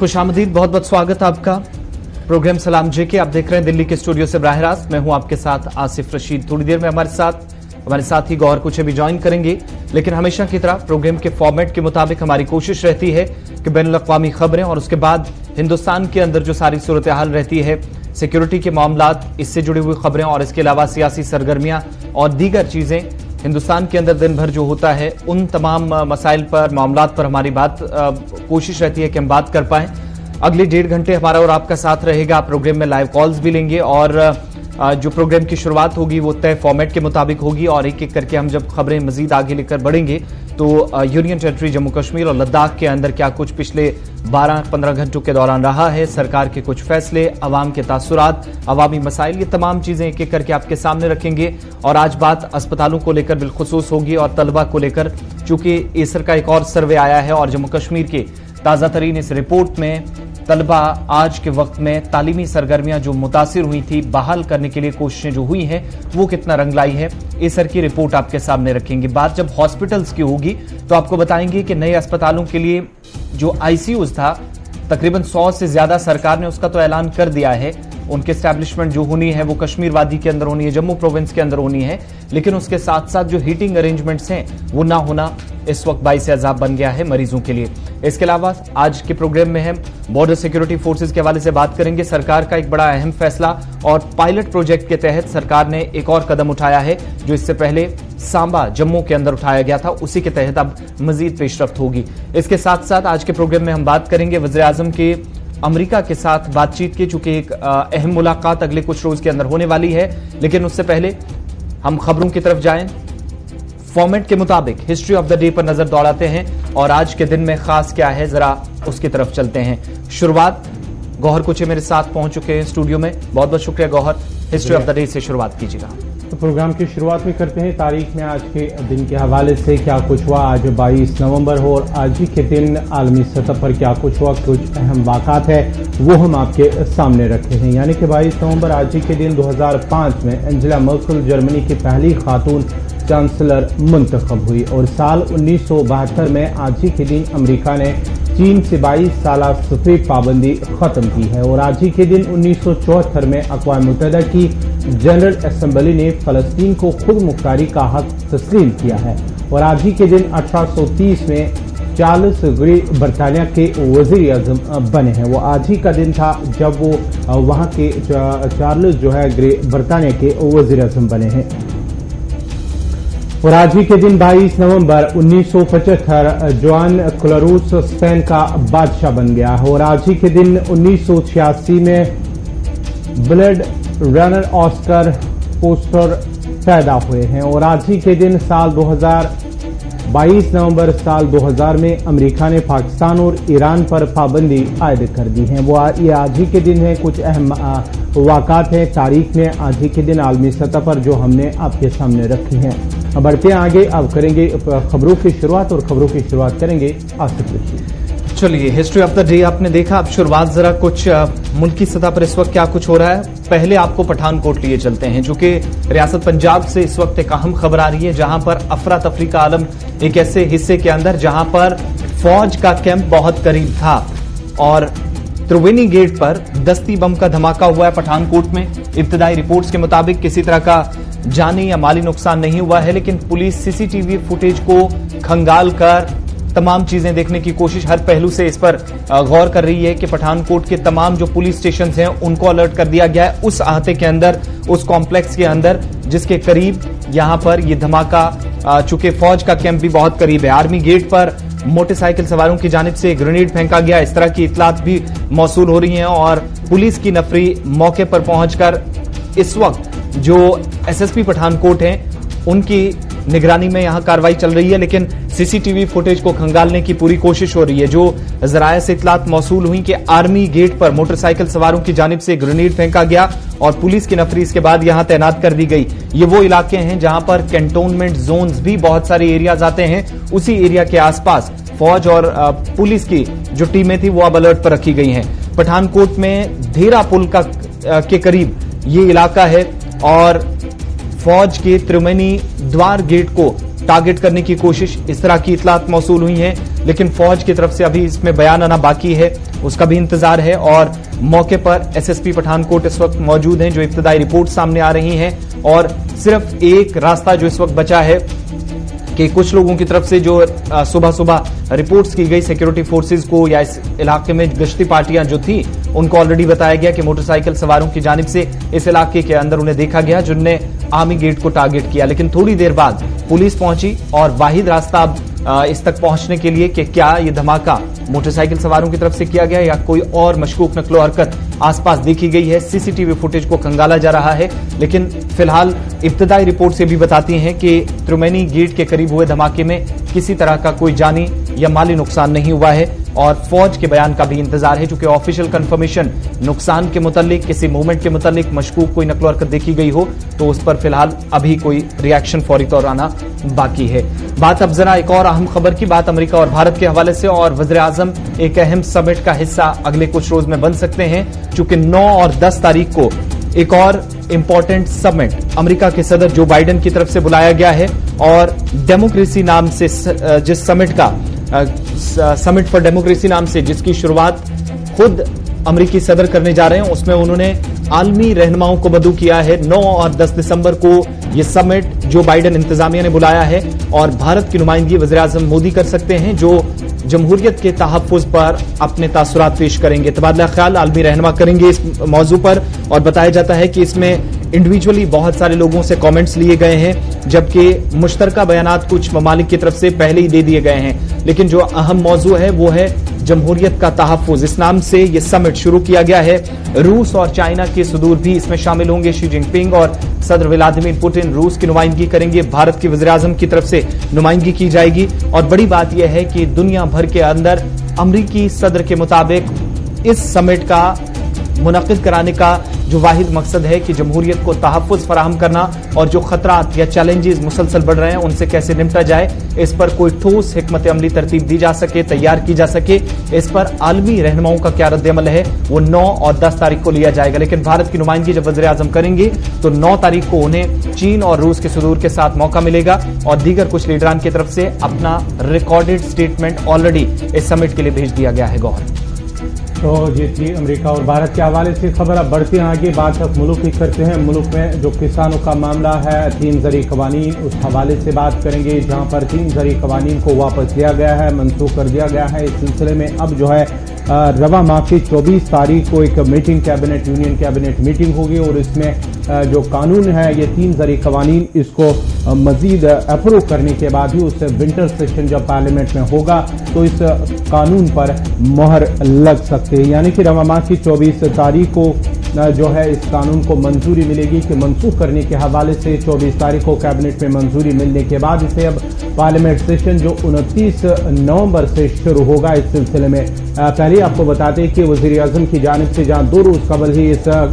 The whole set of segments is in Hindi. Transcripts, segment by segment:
खुशामदीद, बहुत बहुत स्वागत आपका प्रोग्राम सलाम जेके। आप देख रहे हैं दिल्ली के स्टूडियो से बराह रास्त। मैं हूं आपके साथ आसिफ रशीद। थोड़ी देर में हमारे साथ ही गौहर कुछ भी ज्वाइन करेंगे, लेकिन हमेशा की तरह प्रोग्राम के फॉर्मेट के मुताबिक हमारी कोशिश रहती है कि बैनुल-अक़वामी खबरें और उसके बाद हिंदुस्तान के अंदर जो सारी सूरत हाल रहती है, सिक्योरिटी के मामलात, इससे जुड़ी हुई खबरें और इसके अलावा सियासी सरगर्मियां और दीगर चीजें हिंदुस्तान के अंदर दिन भर जो होता है, उन तमाम मसाइल पर, मामलात पर हमारी कोशिश रहती है कि हम बात कर पाएं। अगले 1.5 घंटे हमारा और आपका साथ रहेगा। प्रोग्राम में लाइव कॉल्स भी लेंगे और जो प्रोग्राम की शुरुआत होगी वो तय फॉर्मेट के मुताबिक होगी और एक एक करके हम जब खबरें मजीद आगे लेकर बढ़ेंगे तो यूनियन टेरिटरी जम्मू कश्मीर और लद्दाख के अंदर क्या कुछ पिछले 12-15 घंटों के दौरान रहा है, सरकार के कुछ फैसले, अवाम के तासुरात, अवामी मसाइल, ये तमाम चीजें एक एक करके आपके सामने रखेंगे। और आज बात अस्पतालों को लेकर बिलखुसूस होगी और तलबा को लेकर, चूंकि एसर का एक और सर्वे आया है और जम्मू कश्मीर के ताजा तरीन इस रिपोर्ट में तलबा आज के वक्त में तालीमी सरगर्मियां जो मुतासिर हुई थी, बहाल करने के लिए कोशिशें जो हुई हैं, वो कितना रंग लाई है, एसर की रिपोर्ट आपके सामने रखेंगे। बात जब हॉस्पिटल्स की होगी तो आपको बताएंगे कि नए अस्पतालों के लिए जो आईसीयूज था, तकरीबन 100 से ज्यादा सरकार ने उसका तो ऐलान कर दिया है। उनके एस्टैब्लिशमेंट जो होनी है वो कश्मीर वादी के अंदर होनी है, जम्मू प्रोविंस के अंदर होनी है, लेकिन उसके साथ साथ जो हीटिंग अरेंजमेंट्स हैं वो ना होना इस वक्त बाइस अजाब बन गया है मरीजों के लिए। इसके अलावा आज के प्रोग्राम में हम बॉर्डर सिक्योरिटी फोर्सेज के हवाले से बात करेंगे। सरकार का एक बड़ा अहम फैसला और पायलट प्रोजेक्ट के तहत सरकार ने एक और कदम उठाया है जो इससे पहले सांबा जम्मू के अंदर उठाया गया था, उसी के तहत अब मजीद पेशरफ्त होगी। इसके साथ साथ आज के प्रोग्राम में हम बात करेंगे वज़ीर आज़म के अमेरिका के साथ बातचीत की, चूंकि एक अहम मुलाकात अगले कुछ रोज के अंदर होने वाली है, लेकिन उससे पहले हम खबरों की तरफ जाएं। फॉर्मेट के मुताबिक हिस्ट्री ऑफ द डे पर नजर दौड़ाते हैं और आज के दिन में खास क्या है, जरा उसकी तरफ चलते हैं। शुरुआत गौहर कुछ मेरे साथ पहुंच चुके हैं स्टूडियो में। बहुत बहुत शुक्रिया Gauhar, history of the day से शुरुआत कीजिएगा। तो प्रोग्राम की शुरुआत में करते हैं तारीख में आज के दिन के हवाले से क्या कुछ हुआ। आज 22 नवंबर हो और आज ही के दिन आलमी सतह पर क्या कुछ हुआ, कुछ अहम वाक़ात है वो हम आपके सामने रखे हैं। यानी कि 22 नवंबर आज ही के दिन 2005 में एंजेला मर्केल जर्मनी की पहली खातून चांसलर मुंतखब हुई और साल 1972 में आज ही के दिन अमेरिका ने चीन से 22 साल सफरी पाबंदी खत्म की है और आज ही के दिन 1974 में अक़वाम मुत्तहिदा की जनरल असेंबली ने फलस्तीन को खुद मुख्तारी का हक तस्लीम किया है और आज ही के दिन 1830 में चार्ल्स ग्रे बरतानिया के वज़ीर आज़म बने हैं। वो आज ही का दिन था जब वो वहाँ के चार्ल्स जो है ग्रे बरतानिया के वज़ीर आज़म बने हैं। और आज ही के दिन 22 नवंबर 1975 जोआन क्लारूस स्पेन का बादशाह बन गया है और आज ही के दिन 1986 में ब्लेड रनर ऑस्कर पोस्टर पैदा हुए हैं और आज ही के दिन साल 22 नवंबर साल 2000 में अमेरिका ने पाकिस्तान और ईरान पर पाबंदी आयद कर दी है। वो ये आज ही के दिन है। कुछ अहम वाक़ात हैं तारीख में आज ही के दिन आलमी सतह पर जो हमने आपके सामने रखी हैं। अब बढ़ते हैं आगे, अब करेंगे खबरों की शुरुआत और खबरों की शुरुआत करेंगे आसिफ रशीद। चलिए, हिस्ट्री ऑफ द डे आपने देखा। अब शुरुआत जरा कुछ मुल्की सतह पर इस वक्त क्या कुछ हो रहा है। पहले आपको पठानकोट लिए चलते हैं, जो कि रियासत पंजाब से इस वक्त एक अहम खबर आ रही है, जहां पर अफरा तफरी का आलम एक ऐसे हिस्से के अंदर जहां पर फौज का कैंप बहुत करीब था और त्रिवेणी गेट पर दस्ती बम का धमाका हुआ है पठानकोट में। इब्तदाई रिपोर्ट्स के मुताबिक किसी तरह का जानी या माली नुकसान नहीं हुआ है, लेकिन पुलिस सीसीटीवी फुटेज को खंगाल कर तमाम चीजें देखने की कोशिश, हर पहलू से इस पर गौर कर रही है कि पठानकोट के तमाम जो पुलिस स्टेशन हैं उनको अलर्ट कर दिया गया है उस अहाते के अंदर, उस कॉम्प्लेक्स के अंदर जिसके करीब यहां पर यह धमाका, चूंकि फौज का कैंप भी बहुत करीब है। आर्मी गेट पर मोटरसाइकिल सवारों की जानिब से ग्रेनेड फेंका गया, इस तरह की इतलात भी मौसूल हो रही हैं और पुलिस की नफरी मौके पर पहुंचकर इस वक्त जो एसएसपी पठानकोट हैं उनकी निगरानी में यहां कार्रवाई चल रही है, लेकिन सीसीटीवी फुटेज को खंगालने की पूरी कोशिश हो रही है। जो जराये से इतलात मौसूल हुई कि आर्मी गेट पर मोटरसाइकिल सवारों की जानिब से ग्रेनेड फेंका गया और पुलिस की नफरी इसके बाद यहां तैनात कर दी गई। ये वो इलाके हैं जहां पर कैंटोनमेंट जोन्स भी बहुत सारे एरियाज आते हैं, उसी एरिया के आसपास फौज और पुलिस की जो टीमें थी वो अब अलर्ट पर रखी गई हैं। पठानकोट में धेरा पुल के करीब ये इलाका है और फौज के त्रिवेणी द्वार गेट को टारगेट करने की कोशिश, इस तरह की इतलात मौसूल हुई हैं, लेकिन फौज की तरफ से अभी इसमें बयान आना बाकी है। उसका भी इंतजार है। और मौके पर एसएसपी पठानकोट इस वक्त मौजूद हैं, जो इब्तदाई रिपोर्ट सामने आ रही हैं। और सिर्फ एक रास्ता जो इस वक्त बचा है कि कुछ लोगों की तरफ से जो सुबह सुबह रिपोर्ट्स की गई सिक्योरिटी फोर्सेज को या इस इलाके में गश्ती पार्टियां जो थी उनको ऑलरेडी बताया गया कि मोटरसाइकिल सवारों की जानिब से इस इलाके के अंदर उन्हें देखा गया जिनने आर्मी गेट को टारगेट किया। लेकिन थोड़ी देर बाद पुलिस पहुंची और वाहिद रास्ता अब इस तक पहुंचने के लिए कि क्या ये धमाका मोटरसाइकिल सवारों की तरफ से किया गया या कोई और मशकूक नकलो हरकत आसपास देखी गई है, सीसीटीवी फुटेज को खंगाला जा रहा है। लेकिन फिलहाल इब्तदाई रिपोर्ट से भी बताती हैं कि त्रिवेणी गेट के करीब हुए धमाके में किसी तरह का कोई जानी या माली नुकसान नहीं हुआ है और फौज के बयान का भी इंतजार है, चूंकि ऑफिशियल कंफर्मेशन नुकसान के मुतालिक किसी मूवमेंट के मुतालिक मशकूक कोई नकलो हरकत देखी गई हो तो उस पर फिलहाल अभी कोई रिएक्शन फौरी तौर आना बाकी है। बात अब जरा एक और अहम खबर की, बात अमेरिका और भारत के हवाले से। और वज़ीर आज़म एक अहम समिट का हिस्सा अगले कुछ रोज में बन सकते हैं, चूंकि 9 और 10 तारीख को एक और इंपॉर्टेंट समिट अमेरिका के सदर जो बाइडेन की तरफ से बुलाया गया है। और डेमोक्रेसी नाम से जिस समिट का समिट फॉर डेमोक्रेसी नाम से जिसकी शुरुआत खुद अमेरिकी सदर करने जा रहे हैं, उसमें उन्होंने आलमी रहनुमाओं को मदऊ किया है। 9 और 10 दिसंबर को यह समिट जो बाइडेन इंतजामिया ने बुलाया है और भारत की नुमाइंदगी वज़ीर आज़म मोदी कर सकते हैं, जो जमहूरियत के तहफ़्फ़ुज़ पर अपने तासुरात पेश करेंगे, तबादला ख्याल आलमी रहनुमा करेंगे इस मौजू पर। और बताया जाता है कि इसमें इंडिविजुअली बहुत सारे लोगों से कमेंट्स लिए गए हैं, जबकि मुश्तरका बयानात कुछ ममालिक की तरफ से पहले ही दे दिए गए हैं। लेकिन जो अहम मौजू है वो है जमहूरियत का तहफ़्फ़ुज़। इस नाम से यह समिट शुरू किया गया है। रूस और चाइना के सदूर भी इसमें शामिल होंगे। शी जिनपिंग और सदर व्लादिमीर पुतिन रूस की नुमाइंदगी करेंगे, भारत के वज़ीर आज़म की तरफ से नुमाइंदगी की जाएगी। और बड़ी बात यह है कि दुनिया भर के अंदर अमरीकी सदर के मुताबिक इस समिट का मुनक़िद कराने का जो वाहिद मकसद है कि जमहूरियत को तहफ़्फ़ुज़ फराहम करना और जो खतरात या चैलेंजेस मुसलसल बढ़ रहे हैं उनसे कैसे निपटा जाए, इस पर कोई ठोस हिकमत अमली तरतीब दी जा सके, तैयार की जा सके। इस पर आलमी रहनुमाओं का क्या रद्द-ए-अमल है वो 9 और 10 तारीख को लिया जाएगा। लेकिन भारत की नुमाइंदगी जब वज़ीर आज़म करेंगे तो 9 तारीख को उन्हें चीन और रूस के सदूर के साथ मौका मिलेगा और दीगर कुछ लीडरान की तरफ से अपना रिकॉर्डेड स्टेटमेंट ऑलरेडी इस समिट के लिए भेज दिया गया है। गौहर तो ये थी अमेरिका और भारत के हवाले से खबर। अब बढ़ते हैं आगे, बात अब मुल्क की करते हैं। मुल्क में जो किसानों का मामला है 3 ज़री कवानीन, उस हवाले से बात करेंगे, जहां पर 3 ज़री कवानीन को वापस लिया गया है, मनसूख कर दिया गया है। इस सिलसिले में अब जो है रवा माह की 24 तारीख को एक meeting cabinet union cabinet meeting होगी और इसमें जो कानून है ये 3 ज़री कवानीन इसको मजीद अप्रूव करने के बाद ही उससे विंटर सेशन जब पार्लियामेंट में होगा तो इस कानून पर मोहर लग सकती है। यानी कि रवा माह की 24 तारीख को जो है इस कानून को मंजूरी मिलेगी कि मनसूख करने के हवाले से 24 तारीख को कैबिनेट में मंजूरी मिलने के बाद इसे अब पार्लियामेंट सेशन जो 29 नवंबर से शुरू होगा। इस सिलसिले में पहले आपको बताते हैं कि वज़ीर आज़म की जानिब से जहां 2 रोज कबल ही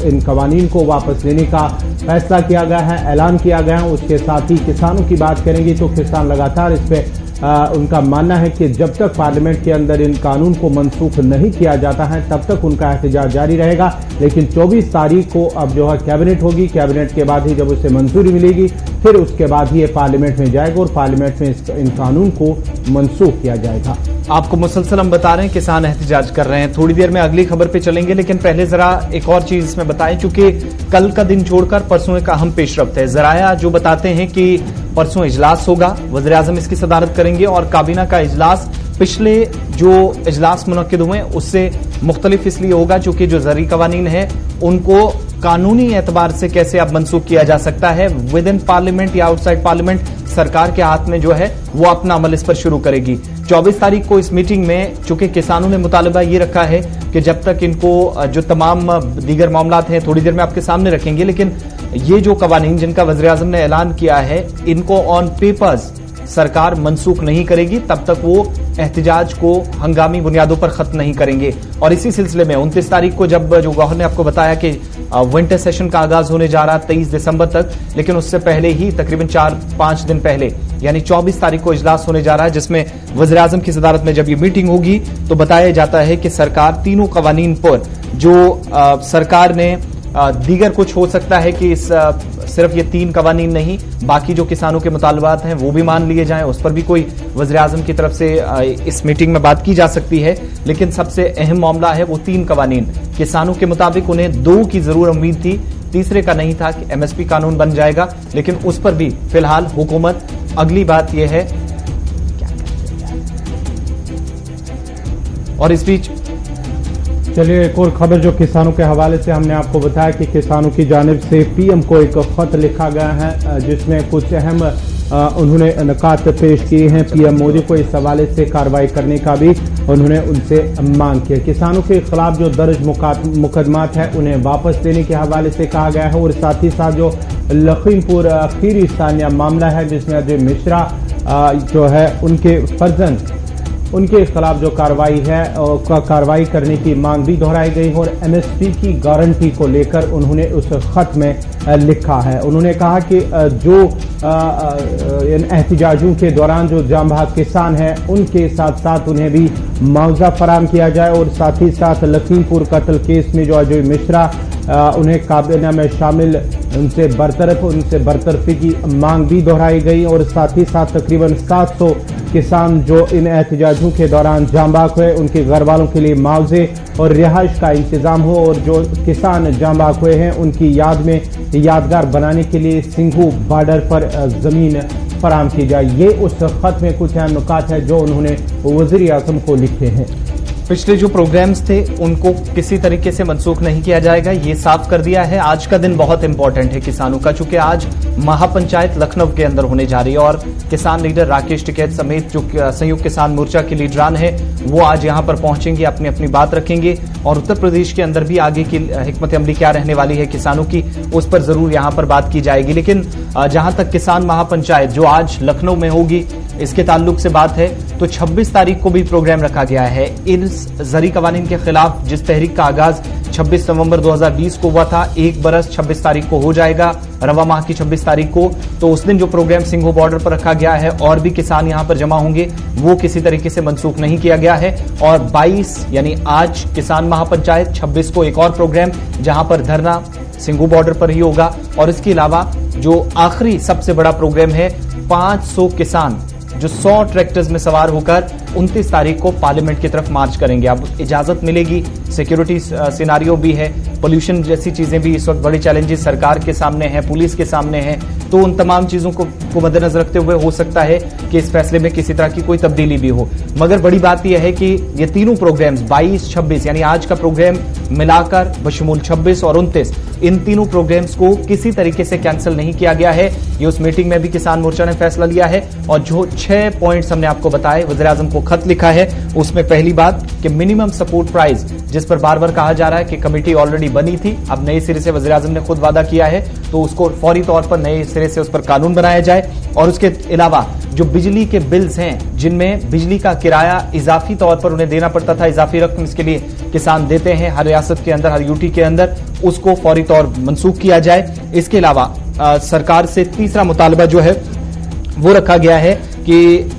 इन कवानीन को वापस लेने का फैसला किया गया है, ऐलान किया गया है। उसके साथ ही किसानों की बात करेंगे तो किसान लगातार इस पे उनका मानना है कि जब तक पार्लियामेंट के अंदर इन कानून को मनसूख नहीं किया जाता है तब तक उनका एहतजाज जारी रहेगा। लेकिन 24 तारीख को अब जो है कैबिनेट होगी, कैबिनेट के बाद ही जब उसे मंजूरी मिलेगी फिर उसके बाद ही ये पार्लियामेंट में जाएगा और पार्लियामेंट में इन कानून को मनसूख किया जाएगा। आपको मुसलसल हम बता रहे हैं किसान एहतजाज कर रहे हैं। थोड़ी देर में अगली खबर पे चलेंगे, लेकिन पहले जरा एक और चीज इसमें बताएं, क्योंकि कल का दिन छोड़कर परसों एक अहम पेशरफ्त है। जराया जो बताते हैं कि परसों इजलास होगा, वज़ीर आज़म इसकी सदारत करेंगे और काबीना का इजलास पिछले जो इजलास मुनक्किद हुए उससे मुख्तलिफ इसलिए होगा चूंकि जो ज़री कवानीन है उनको कानूनी एतबार से कैसे अब मनसूख किया जा सकता है, विद इन पार्लियामेंट या आउटसाइड पार्लियामेंट सरकार के हाथ में जो है वो अपना अमल इस पर शुरू करेगी। 24 तारीख को इस मीटिंग में चूंकि किसानों ने मुतालबा ये रखा है कि जब तक इनको जो तमाम दीगर मामलात हैं थोड़ी देर में आपके सामने रखेंगे, लेकिन ये जो कवानीन जिनका वज़ीर आज़म ने ऐलान किया है इनको ऑन पेपर्स सरकार मनसूख नहीं करेगी तब तक वो एहतजाज को हंगामी बुनियादों पर खत्म नहीं करेंगे। और इसी सिलसिले में 29 तारीख को जब जो गौहर ने आपको बताया कि विंटर सेशन का आगाज होने जा रहा है 23 दिसंबर तक, लेकिन उससे पहले ही तकरीबन 4-5 दिन पहले यानी 24 तारीख को इजलास होने जा रहा है जिसमें वज़ीर आज़म की सदारत में जब ये मीटिंग होगी तो बताया जाता है कि सरकार तीनों कवानीन पर जो सरकार ने दीगर कुछ हो सकता है कि इस सिर्फ ये 3 कवानीन नहीं, बाकी जो किसानों के मुतालबात हैं वो भी मान लिए जाएं, उस पर भी कोई वज़ीर-ए-आज़म की तरफ से इस मीटिंग में बात की जा सकती है। लेकिन सबसे अहम मामला है वो 3 कवानीन। किसानों के मुताबिक उन्हें 2 की जरूर उम्मीद थी, तीसरे का नहीं था कि एमएसपी कानून बन जाएगा, लेकिन उस पर भी फिलहाल हुकूमत, अगली बात यह है। और इस बीच चलिए एक और खबर जो किसानों के हवाले से हमने आपको बताया कि किसानों की जानिब से पीएम को एक खत लिखा गया है, जिसमें कुछ अहम उन्होंने नुकात पेश किए हैं। पीएम मोदी को इस हवाले से कार्रवाई करने का भी उन्होंने उनसे मांग की। किसानों के खिलाफ जो दर्ज मुकदमात है उन्हें वापस देने के हवाले से कहा गया है। और साथ ही साथ जो लखीमपुर खीरी स्थानीय मामला है, जिसमें अजय मिश्रा जो है उनके फर्जंद, उनके खिलाफ जो कार्रवाई है कार्रवाई करने की मांग भी दोहराई गई है। और एमएसपी की गारंटी को लेकर उन्होंने उस खत में लिखा है। उन्होंने कहा कि जो इन एहतजाजों के दौरान जो जांबाज किसान हैं उनके साथ साथ उन्हें भी मुआवजा फराहम किया जाए। और साथ ही साथ लखीमपुर कत्ल केस में जो अजय मिश्रा उन्हें काबीना में शामिल, उनसे बरतरफी की मांग भी दोहराई गई। और साथ ही साथ तकरीबन 700 किसान जो इन एहतजाजों के दौरान जांबाक हुए, उनके घर वालों के लिए मुआवजे और रिहाइश का इंतजाम हो। और जो किसान जांबाक हुए हैं उनकी याद में यादगार बनाने के लिए सिंघू बॉर्डर पर जमीन फराहम की जाए। ये उस खत में कुछ अहम नुकात है जो उन्होंने वज़ीर-ए-आज़म को लिखे हैं। पिछले जो प्रोग्राम्स थे उनको किसी तरीके से मनसूख नहीं किया जाएगा, ये साफ कर दिया है। आज का दिन बहुत इंपॉर्टेंट है किसानों का, चूंकि आज महापंचायत लखनऊ के अंदर होने जा रही है और किसान लीडर राकेश टिकैत समेत जो संयुक्त किसान मोर्चा के लीडरान है वो आज यहां पर पहुंचेंगे, अपनी अपनी बात रखेंगे। और उत्तर प्रदेश के अंदर भी आगे की हिकमत अमली क्या रहने वाली है किसानों की, उस पर जरूर यहां पर बात की जाएगी। लेकिन जहां तक किसान महापंचायत जो आज लखनऊ में होगी इसके ताल्लुक से बात है, तो 26 तारीख को भी प्रोग्राम रखा गया है। इस ज़री कवानीन के खिलाफ जिस तहरीक का आगाज 26 नवंबर 2020 को हुआ था, 1 बरस 26 तारीख को हो जाएगा, रवा माह की 26 तारीख को। तो उस दिन जो प्रोग्राम सिंघू बॉर्डर पर रखा गया है और भी किसान यहां पर जमा होंगे, वो किसी तरीके से मनसूख नहीं किया गया है। और 22 यानी आज किसान महापंचायत, 26 को एक और प्रोग्राम जहां पर धरना सिंघू बॉर्डर पर ही होगा। और इसके अलावा जो आखिरी सबसे बड़ा प्रोग्राम है, 500 किसान जो 100 ट्रैक्टर्स में सवार होकर 29 तारीख को पार्लियामेंट की तरफ मार्च करेंगे। अब इजाजत मिलेगी, सिक्योरिटी सिनारियो भी है, पोल्यूशन जैसी चीजें भी इस वक्त बड़ी चैलेंजेस सरकार के सामने हैं, पुलिस के सामने हैं। तो उन तमाम चीजों को मद्देनजर रखते हुए हो सकता है कि इस फैसले में किसी तरह की कोई तब्दीली भी हो। मगर बड़ी बात यह है कि ये तीनों प्रोग्राम्स 22, 26 यानी आज का प्रोग्राम मिलाकर बशमूल 26 और 29, इन तीनों प्रोग्राम्स को किसी तरीके से कैंसिल नहीं किया गया है। ये उस मीटिंग में भी किसान मोर्चा ने फैसला लिया है। और जो 6 पॉइंट्स हमने आपको बताए, वज़ीर-ए-आज़म को खत लिखा है, उसमें पहली बात कि मिनिमम सपोर्ट प्राइस, जिस पर बार बार कहा जा रहा है कि कमेटी ऑलरेडी बनी थी, अब नए सिरे से वज़ीर-ए-आज़म ने खुद वादा किया है, तो उसको फौरी तौर पर नए सिरे से उस पर कानून बनाया जाए। और उसके अलावा जो बिजली के बिल्स हैं, जिनमें बिजली का किराया इजाफी तौर पर उन्हें देना पड़ता था, इजाफी रकम इसके लिए किसान देते हैं हर रियासत के अंदर, हर यूटी के अंदर, उसको फौरी तौर मनसूख किया जाए। इसके अलावा सरकार से तीसरा मुतालबा जो है वो रखा गया है कि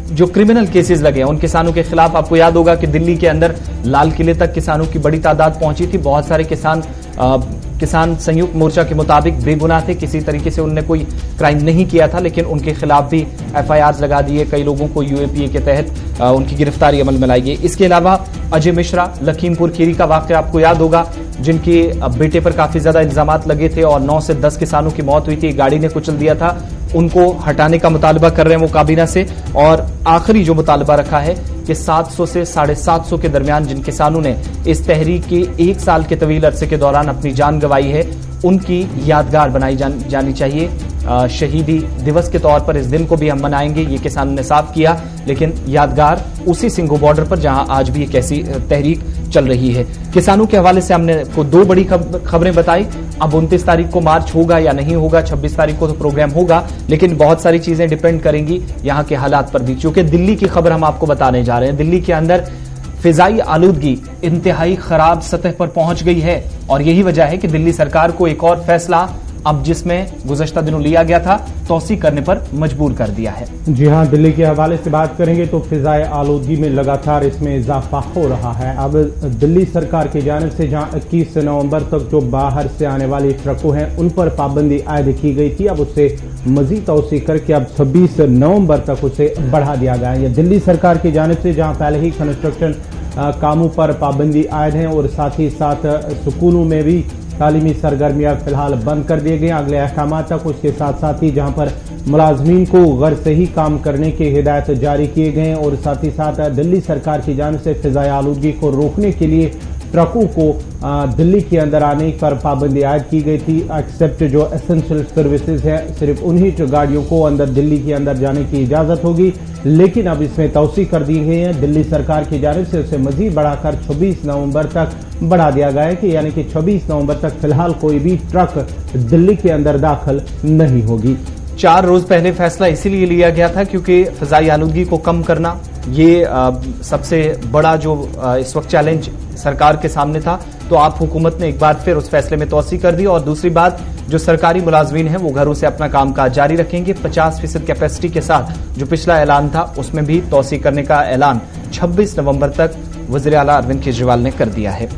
जो क्रिमिनल केसेस लगे हैं उन किसानों के खिलाफ, आपको याद होगा कि दिल्ली के अंदर लाल किले तक किसानों की बड़ी तादाद पहुंची थी। बहुत सारे किसान संयुक्त मोर्चा के मुताबिक बेगुनाह थे, किसी तरीके से उन्होंने कोई क्राइम नहीं किया था, लेकिन उनके खिलाफ भी एफआईआर लगा दिए। कई लोगों को यूएपीए के तहत उनकी गिरफ्तारी अमल में लाई गई। इसके अलावा अजय मिश्रा, लखीमपुर खीरी का वाकया आपको याद होगा, जिनके बेटे पर काफी ज्यादा इल्जामात लगे थे और 9 से 10 किसानों की मौत हुई थी, गाड़ी ने कुचल दिया था, उनको हटाने का मुतालबा कर रहे हैं वो काबीना से। और आखिरी जो मुतालबा रखा है कि 700 से 750 के दरमियान जिन किसानों ने इस तहरीक के 1 साल के तवील अरसे के दौरान अपनी जान गंवाई है, उनकी यादगार बनाई जानी चाहिए। शहीदी दिवस के तौर पर इस दिन को भी हम मनाएंगे, ये किसानों ने साफ किया, लेकिन यादगार उसी सिंघू बॉर्डर पर जहां आज भी एक ऐसी तहरीक चल रही है। किसानों के हवाले से हमने को 2 बड़ी खबरें बताई। अब 29 तारीख को मार्च होगा या नहीं होगा, 26 तारीख को तो प्रोग्राम होगा, लेकिन बहुत सारी चीजें डिपेंड करेंगी यहां के हालात पर भी। क्योंकि दिल्ली की खबर हम आपको बताने जा रहे हैं, दिल्ली के अंदर फिजाई आलूदगी इंतहाई खराब सतह पर पहुंच गई है और यही वजह है कि दिल्ली सरकार को एक और फैसला अब जिसमें गुज़श्ता दिनों लिया गया था, तौसीक करने पर मजबूर कर दिया है। जी हां, दिल्ली के हवाले से बात करेंगे तो फिजाई आलूदगी में लगातार इसमें इजाफा हो रहा है। अब दिल्ली सरकार की जानिब से जहां 21 नवंबर तक जो बाहर से आने वाली ट्रकों हैं उन पर पाबंदी आयद की गई थी, अब उससे मजीद तौसीक करके अब 26 नवंबर तक उसे बढ़ा दिया गया है। दिल्ली सरकार की जानिब से जहां पहले ही कंस्ट्रक्शन कामों पर पाबंदी आयद है और साथ ही साथ स्कूलों में भी तालीमी सरगर्मियां फिलहाल बंद कर दिए गए अगले अहकाम तक। उसके साथ साथ ही जहां पर मुलाजमीन को घर से ही काम करने की हिदायत जारी किए गए और साथ ही साथ दिल्ली सरकार की जानिब से फिजाई आलूदगी को रोकने के लिए ट्रकों को दिल्ली के अंदर आने पर पाबंदी आयद की गई थी, एक्सेप्ट जो एसेंशियल सर्विसेज है सिर्फ उन्हीं गाड़ियों को अंदर दिल्ली के अंदर जाने की इजाजत होगी। लेकिन अब इसमें तौसीक कर दी गई है दिल्ली सरकार की जानिब से, उसे मजीद बढ़ाकर 26 नवंबर तक बढ़ा दिया गया है कि यानी कि 26 नवंबर तक फिलहाल कोई भी ट्रक दिल्ली के अंदर दाखिल नहीं होगी। 4 रोज पहले फैसला इसीलिए लिया गया था क्योंकि फिजाई आलूदगी को कम करना ये सबसे बड़ा जो इस वक्त चैलेंज सरकार के सामने था। तो आप हुकूमत ने एक बार फिर उस फैसले में तौसीक कर दी और दूसरी बात, जो सरकारी मुलाजमीन हैं वो घरों से अपना कामकाज जारी रखेंगे। 50% कैपेसिटी के साथ जो पिछला ऐलान था उसमें भी तौसीक करने का ऐलान 26 नवंबर तक वज़ीर आला अरविंद केजरीवाल ने कर दिया है।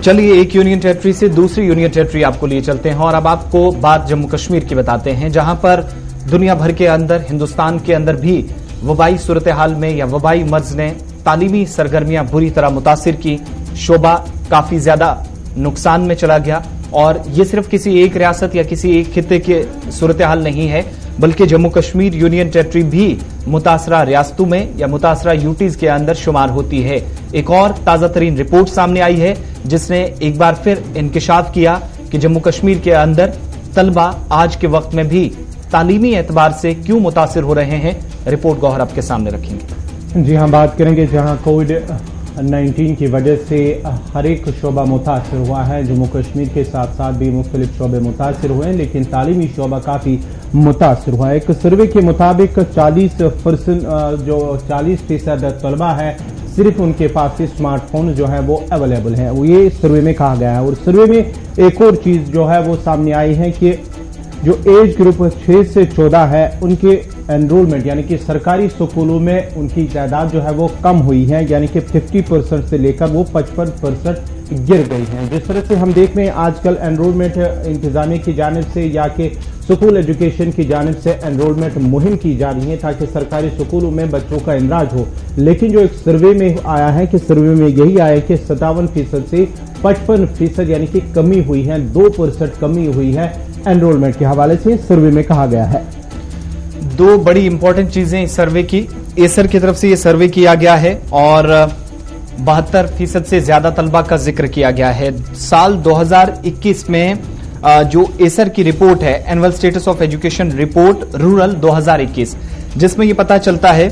चलिए एक यूनियन टेरिटरी से दूसरी यूनियन टेरिटरी आपको लिए चलते हैं और अब आपको बात जम्मू कश्मीर की बताते हैं, जहां पर दुनिया भर के अंदर, हिंदुस्तान के अंदर भी वबाई सूरत हाल में या वबाई मर्ज ने तालीमी सरगर्मियां बुरी तरह मुतासिर की। शोबा काफी ज्यादा नुकसान में चला गया और ये सिर्फ किसी एक रियासत या किसी एक खित्ते के सूरत हाल नहीं है, बल्कि जम्मू कश्मीर यूनियन टेरिटरी भी मुतासरा रियासतों में या मुतासरा यूटीज के अंदर शुमार होती है। एक और ताजा तरीन रिपोर्ट सामने आई है जिसने एक बार फिर इंकिशाफ किया कि जम्मू कश्मीर के अंदर तलबा आज के वक्त में भी तालीमी एतबार से क्यों मुतासिर हो रहे हैं। रिपोर्ट गौहर आपके सामने रखेंगे। जी हां, बात करेंगे जहां कोविड-19 की वजह से हर एक शोबा मुतासर हुआ है। जम्मू कश्मीर के साथ साथ भी मुख्तलिफ शोबे मुतासर हुए हैं, लेकिन तालीमी शोबा काफी मुतासर हुआ है। एक सर्वे के मुताबिक 40% तलबा है, सिर्फ उनके पास स्मार्टफोन जो है वो अवेलेबल है, वो ये सर्वे में कहा गया है। और सर्वे में एक और चीज जो है वो सामने आई है कि जो एज ग्रुप 6 से 14 है उनके एनरोलमेंट यानी कि सरकारी स्कूलों में उनकी तादाद जो है वो कम हुई है, यानी कि 50% से लेकर वो 55% गिर गई हैं। जिस तरह से हम देख रहे हैं आजकल एनरोलमेंट इंतजामिया की जानिब से या कि स्कूल एजुकेशन की जानिब से एनरोलमेंट मुहिम की जा रही है ताकि सरकारी स्कूलों में बच्चों का इंदराज हो। लेकिन जो एक सर्वे में आया है कि सर्वे में यही आया कि 57% से 55% यानी कि कमी हुई है, 2% कमी हुई है एनरोलमेंट के हवाले से सर्वे में कहा गया है। 2 बड़ी इंपॉर्टेंट चीजें इस सर्वे की, एसर की तरफ से यह सर्वे किया गया है और 72% से ज्यादा तलबा का जिक्र किया गया है। साल 2021 में जो एसर की रिपोर्ट है, annual status of education report rural 2021, जिसमें यह पता चलता है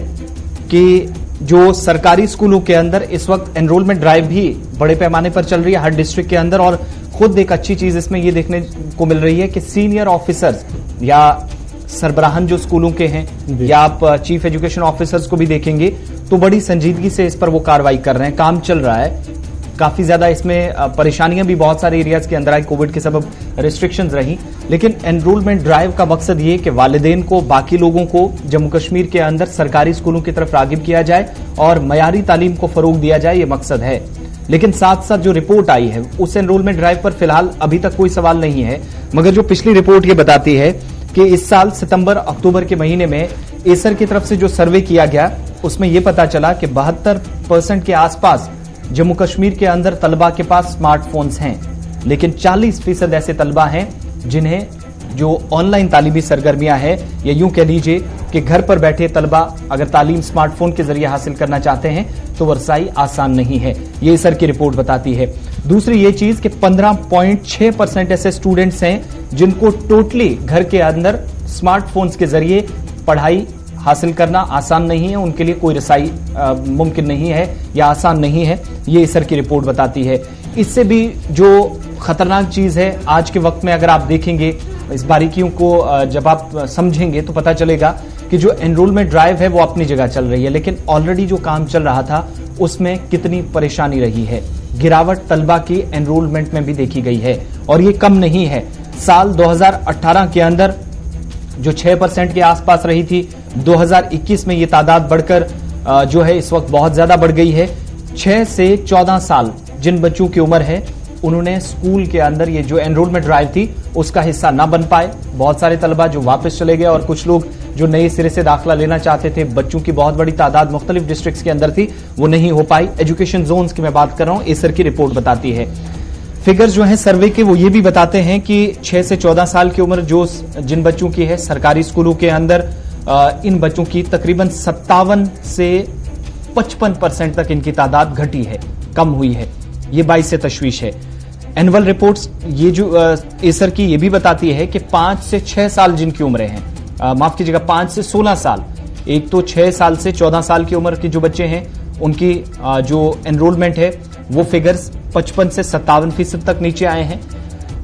कि जो सरकारी स्कूलों के अंदर इस वक्त एनरोलमेंट ड्राइव भी बड़े पैमाने पर चल रही है हर डिस्ट्रिक्ट के अंदर। और खुद एक अच्छी चीज इसमें यह देखने को मिल रही है कि सीनियर ऑफिसर्स या सरबराहन जो स्कूलों के हैं या आप चीफ एजुकेशन ऑफिसर्स को भी देखेंगे तो बड़ी संजीदगी से इस पर वो कार्रवाई कर रहे हैं, काम चल रहा है। काफी ज्यादा इसमें परेशानियां भी बहुत सारे एरियाज के अंदर आई, कोविड के सबब रिस्ट्रिक्शंस रही, लेकिन एनरोलमेंट ड्राइव का मकसद ये कि वालिदैन को, बाकी लोगों को जम्मू कश्मीर के अंदर सरकारी स्कूलों की तरफ रागिब किया जाए और मयारी तालीम को फरोग दिया जाए, ये मकसद है। लेकिन साथ साथ जो रिपोर्ट आई है उस एनरोलमेंट ड्राइव पर फिलहाल अभी तक कोई सवाल नहीं है, मगर जो पिछली रिपोर्ट ये बताती है कि इस साल सितंबर अक्टूबर के महीने में एसर की तरफ से जो सर्वे किया गया उसमें यह पता चला कि 72% के आसपास जम्मू कश्मीर के अंदर तलबा के पास स्मार्टफोन्स हैं, लेकिन 40% ऐसे तलबा हैं जिन्हें जो ऑनलाइन तालीमी सरगर्मियां हैं, या यूं कह लीजिए कि घर पर बैठे तलबा अगर तालीम स्मार्टफोन के जरिए हासिल करना चाहते हैं तो वो रसाई आसान नहीं है, ये एसर की रिपोर्ट बताती है। दूसरी ये चीज कि 15.6% ऐसे स्टूडेंट्स हैं जिनको टोटली घर के अंदर स्मार्टफोन्स के जरिए पढ़ाई हासिल करना आसान नहीं है, उनके लिए कोई रसाई मुमकिन नहीं है या आसान नहीं है, ये एसर की रिपोर्ट बताती है। इससे भी जो खतरनाक चीज है आज के वक्त में, अगर आप देखेंगे इस बारीकियों को जब आप समझेंगे तो पता चलेगा कि जो एनरोलमेंट ड्राइव है वो अपनी जगह चल रही है, लेकिन ऑलरेडी जो काम चल रहा था उसमें कितनी परेशानी रही है। गिरावट तलबा की एनरोलमेंट में भी देखी गई है और ये कम नहीं है। साल 2018 के अंदर जो 6% के आसपास रही थी, 2021 में ये तादाद बढ़कर जो है इस वक्त बहुत ज्यादा बढ़ गई है। 6 से 14 साल जिन बच्चों की उम्र है, उन्होंने स्कूल के अंदर ये जो एनरोलमेंट ड्राइव थी उसका हिस्सा ना बन पाए। बहुत सारे तलबा जो वापस चले गए और कुछ लोग जो नए सिरे से दाखिला लेना चाहते थे, बच्चों की बहुत बड़ी तादाद मुख्तलिफ डिस्ट्रिक्ट्स के अंदर थी, वो नहीं हो पाई। एजुकेशन जोन्स की मैं बात कर रहा हूं, एसर की रिपोर्ट बताती है। फिगर्स जो हैं सर्वे के वो ये भी बताते हैं कि 6 से 14 साल की उम्र जो जिन बच्चों की है सरकारी स्कूलों के अंदर, इन बच्चों की तकरीबन 57 से 55% तक इनकी तादाद घटी है, कम हुई है। ये बाइस से तशवीश है। एनुअल रिपोर्ट्स ये जो एसर की ये भी बताती है कि 5 से 6 साल जिनकी उम्रें हैं, माफ कीजिएगा 5 से 16 साल, एक तो 6 साल से 14 साल की उम्र के जो बच्चे हैं उनकी जो एनरोलमेंट है वो फिगर्स 55 से 57% तक नीचे आए हैं।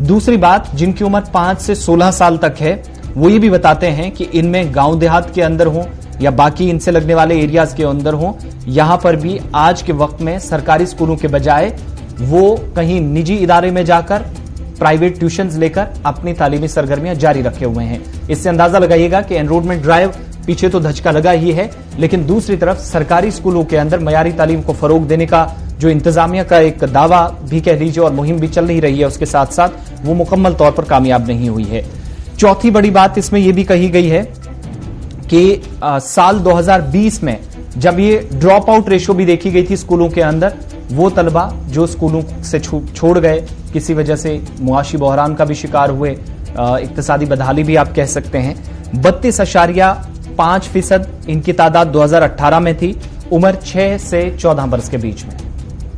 दूसरी बात, जिनकी उम्र 5 से 16 साल तक है वो ये भी बताते हैं कि इनमें गांव देहात के अंदर हो या बाकी इनसे लगने वाले एरियाज के अंदर हो, यहां पर भी आज के वक्त में सरकारी स्कूलों के बजाय वो कहीं निजी इदारे में जाकर प्राइवेट ट्यूशंस लेकर अपनी तालीमी सरगर्मियां जारी रखे हुए हैं। इससे अंदाजा लगाइएगा कि एनरोलमेंट ड्राइव पीछे तो धचका लगा ही है, लेकिन दूसरी तरफ सरकारी स्कूलों के अंदर मयारी तालीम को फरोग देने का जो इंतजामिया का एक दावा भी कह लीजिए और मुहिम भी चल ही रही है, उसके साथ साथ वो मुकम्मल तौर पर कामयाब नहीं हुई है। चौथी बड़ी बात इसमें यह भी कही गई है कि साल 2020 में जब ये ड्रॉप आउट रेशो भी देखी गई थी स्कूलों के अंदर, वो तलबा जो स्कूलों से छोड़ गए, किसी वजह से मुआशी बहरान का भी शिकार हुए, इक्तिसादी बदहाली भी आप कह सकते हैं, 32.5% इनकी तादाद 2018 में थी, उम्र 6 से 14 बरस के बीच में,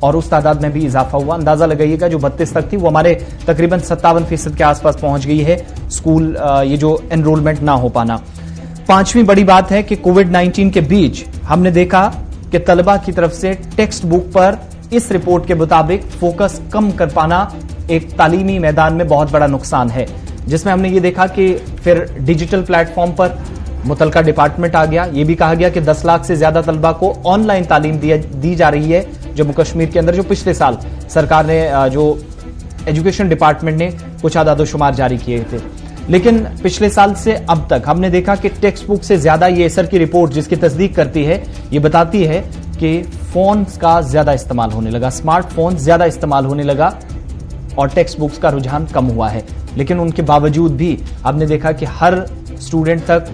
और उस तादाद में भी इजाफा हुआ। अंदाजा लगाइएगा जो 32 तक थी वो हमारे तकरीबन 57% के आसपास पहुंच गई है स्कूल ये जो एनरोलमेंट ना हो पाना। पांचवी बड़ी बात है कि कोविड-19 के बीच हमने देखा कि तलबा की तरफ से टेक्स्ट बुक पर इस रिपोर्ट के मुताबिक फोकस कम कर पाना एक तालीमी मैदान में बहुत बड़ा नुकसान है, जिसमें हमने ये देखा कि फिर डिजिटल प्लेटफॉर्म पर मुतलका डिपार्टमेंट आ गया। ये भी कहा गया कि 10 लाख से ज्यादा तलबा को ऑनलाइन तालीम दी जा रही है जम्मू कश्मीर के अंदर, जो पिछले साल सरकार ने जो एजुकेशन डिपार्टमेंट ने कुछ आदादोशुमार जारी किए थे। लेकिन पिछले साल से अब तक हमने देखा कि टेक्स्ट बुक से ज्यादा ये एसर की रिपोर्ट जिसकी तस्दीक करती है, ये बताती है कि फोन का ज्यादा इस्तेमाल होने लगा, स्मार्टफोन ज्यादा इस्तेमाल होने लगा और टेक्स्ट बुक्स का रुझान कम हुआ है। लेकिन उनके बावजूद भी हमने देखा कि हर स्टूडेंट तक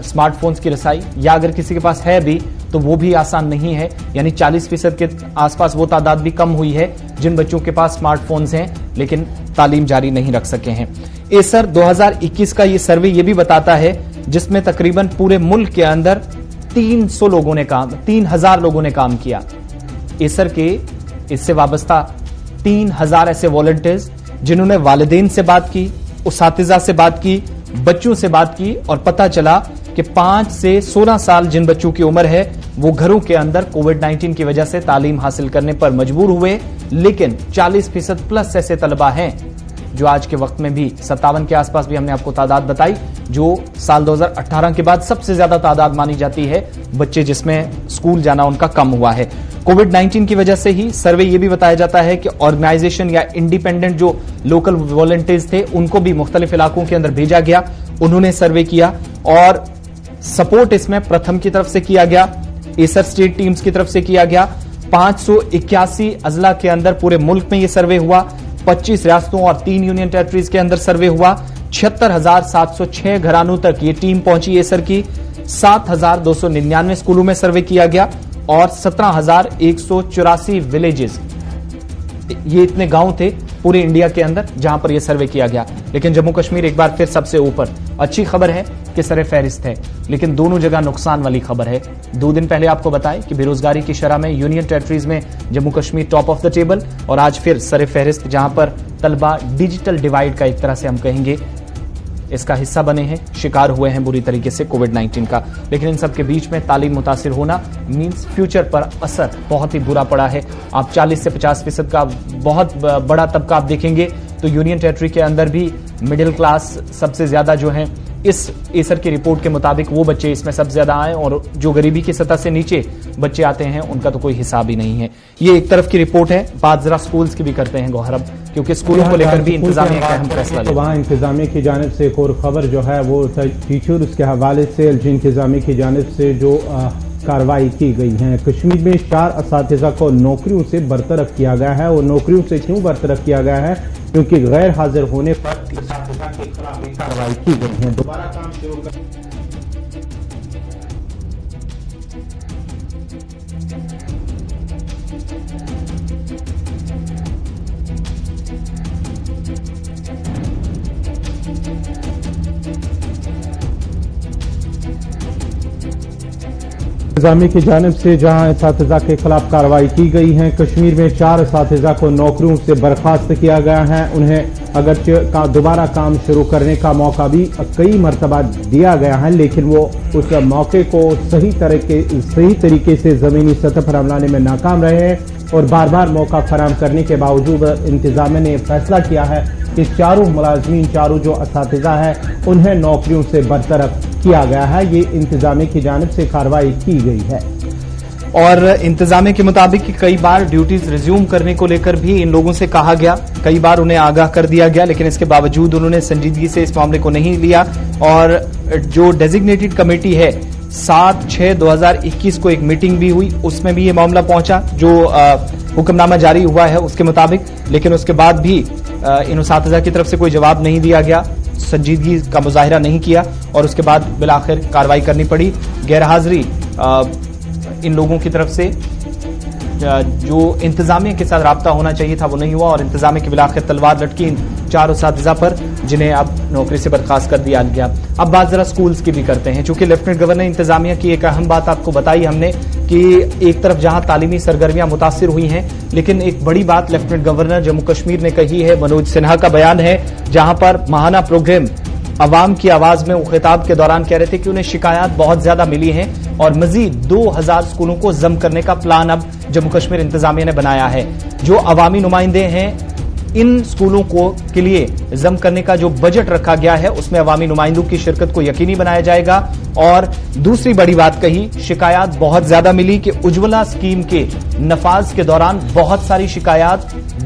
स्मार्टफोन्स की रसाई, या अगर किसी के पास है भी तो वो भी आसान नहीं है। यानी 40% के आसपास वो तादाद भी कम हुई है जिन बच्चों के पास स्मार्टफोन्स हैं लेकिन तालीम जारी नहीं रख सके हैं। एसर 2021 का ये सर्वे ये भी बताता है, जिसमें तकरीबन पूरे मुल्क के अंदर 300 लोगों ने 3000 लोगों ने काम किया। एसर के इससे वाबस्ता 3000 ऐसे वॉलंटियर्स जिन्होंने वालिदैन से बात की, उसातिजा से बात की, बच्चों से बात की और पता चला कि 5 से 16 साल जिन बच्चों की उम्र है वो घरों के अंदर कोविड-19 की वजह से तालीम हासिल करने पर मजबूर हुए। लेकिन 40% प्लस ऐसे तलबा हैं जो आज के वक्त में भी 57 के आसपास भी हमने आपको तादाद बताई, जो साल 2018 के बाद सबसे ज्यादा तादाद मानी जाती है बच्चे जिसमें स्कूल जाना उनका कम हुआ है। कोविड-19 की वजह से ही सर्वे ये भी बताया जाता है कि ऑर्गेनाइजेशन या इंडिपेंडेंट जो लोकल वॉलंटियर्स थे उनको भी मुख्तलिफ इलाकों के अंदर भेजा गया, उन्होंने सर्वे किया और सपोर्ट इसमें प्रथम की तरफ से किया गया, एसर स्टेट टीम्स की तरफ से किया गया। 581 अजला के अंदर पूरे मुल्क में यह सर्वे हुआ, 25 रियासतों और 3 यूनियन टेरिटरीज के अंदर सर्वे हुआ, 76,706 घरानों तक ये टीम पहुंची एसर की, 7,299 स्कूलों में सर्वे किया गया और 17,184 विलेजेस, ये इतने गांव थे पूरे इंडिया के अंदर जहां पर यह सर्वे किया गया। लेकिन जम्मू कश्मीर एक बार फिर सबसे ऊपर। अच्छी खबर है कि सरे फहरिस्त है, लेकिन दोनों जगह नुकसान वाली खबर है। 2 दिन पहले आपको बताएं कि बेरोजगारी की शरह में यूनियन टेरिटरीज में Jammu Kashmir top of the table, और आज फिर सरे फहरिस्त जहां पर तलबा डिजिटल डिवाइड का एक तरह से हम कहेंगे इसका हिस्सा बने हैं, शिकार हुए हैं बुरी तरीके से कोविड-19 का। लेकिन इन सब के बीच में तालीम मुतासिर होना मीन्स फ्यूचर पर असर बहुत ही बुरा पड़ा है। आप 40 से 50% का बहुत बड़ा तबका आप देखेंगे तो यूनियन टेरिटरी के अंदर भी मिडिल क्लास सबसे ज्यादा जो है इस एसर की रिपोर्ट के मुताबिक वो बच्चे इसमें सबसे ज्यादा आए, और जो गरीबी की सतह से नीचे बच्चे आते हैं उनका तो कोई हिसाब ही नहीं है। ये एक तरफ की रिपोर्ट है। बात जरा स्कूल्स की भी करते हैं गौहरब। क्योंकि स्कूलों को लेकर भी इंतजामिया का अहम फैसला तो वहाँ इंतजामिया की जानिब से एक और खबर जो है वो टीचर उसके हवाले से एलजी इंतजामिया की जानिब से जो कार्रवाई की गई है। कश्मीर में 4 असातिज़ा को नौकरियों से बरतरफ किया गया है और नौकरियों से क्यों बरतरफ किया गया है, क्योंकि गैर हाजिर होने पर असातिज़ा के खिलाफ कार्रवाई की गई है। दोबारा काम शुरू कर इंतजामिया की जानिब से जहां असातिज़ा के खिलाफ कार्रवाई की गई है। कश्मीर में 4 असातिज़ा को नौकरियों से बर्खास्त किया गया है। उन्हें अगरचे दोबारा काम शुरू करने का मौका भी कई मरतबा दिया गया है, लेकिन वो उस मौके को सही तरीके से ज़मीनी सतह पर अमलाने में नाकाम रहे हैं और बार बार मौका फराहम करने के बावजूद इंतजामिया ने फैसला किया है कि चारों मुलाजमीन, चारों जो असातिज़ा है, उन्हें नौकरियों से बरतरफ किया गया है। ये इंतजामिया की जानिब से कार्रवाई की गई है और इंतजामिया के मुताबिक कई बार ड्यूटीज रिज्यूम करने को लेकर भी इन लोगों से कहा गया, कई बार उन्हें आगाह कर दिया गया, लेकिन इसके बावजूद उन्होंने संजीदगी से इस मामले को नहीं लिया। और जो डेजिग्नेटेड कमेटी है 7/6/2021 को एक मीटिंग भी हुई, उसमें भी ये मामला पहुंचा जो हुक्मनामा जारी हुआ है उसके मुताबिक, लेकिन उसके बाद भी इन असातिज़ा की तरफ से कोई जवाब नहीं दिया गया, संजीदगी का मुजाहिरा नहीं किया और उसके बाद बिलाखिर कार्रवाई करनी पड़ी। गैरहाजिरी इन लोगों की तरफ से जो इंतजामिया के साथ राब्ता होना चाहिए था वो नहीं हुआ और इंतजामिया की बिलाखिर तलवार लटकी इन 4 असातिज़ा पर, जिन्हें अब नौकरी से बर्खास्त कर दिया गया। अब बात जरा स्कूल्स की भी करते हैं, चूंकि लेफ्टिनेंट गवर्नर इंतजामिया की एक अहम बात आपको बताई हमने कि एक तरफ जहां तालीमी सरगर्मियां मुतासिर हुई हैं, लेकिन एक बड़ी बात लेफ्टिनेंट गवर्नर जम्मू कश्मीर ने कही है। मनोज सिन्हा का बयान है जहां पर माहाना प्रोग्राम अवाम की आवाज में वो खिताब के दौरान कह रहे थे कि उन्हें शिकायत बहुत ज्यादा मिली हैं और मजीद 2000 स्कूलों को जम करने का प्लान अब जम्मू कश्मीर इंतजामिया ने बनाया है। जो अवामी नुमाइंदे हैं, इन स्कूलों को के लिए जम करने का जो बजट रखा गया है उसमें अवामी नुमाइंदों की शिरकत को यकीनी बनाया जाएगा। और दूसरी बड़ी बात कही, शिकायत बहुत ज्यादा मिली कि उज्ज्वला स्कीम के नफाज के दौरान बहुत सारी शिकायत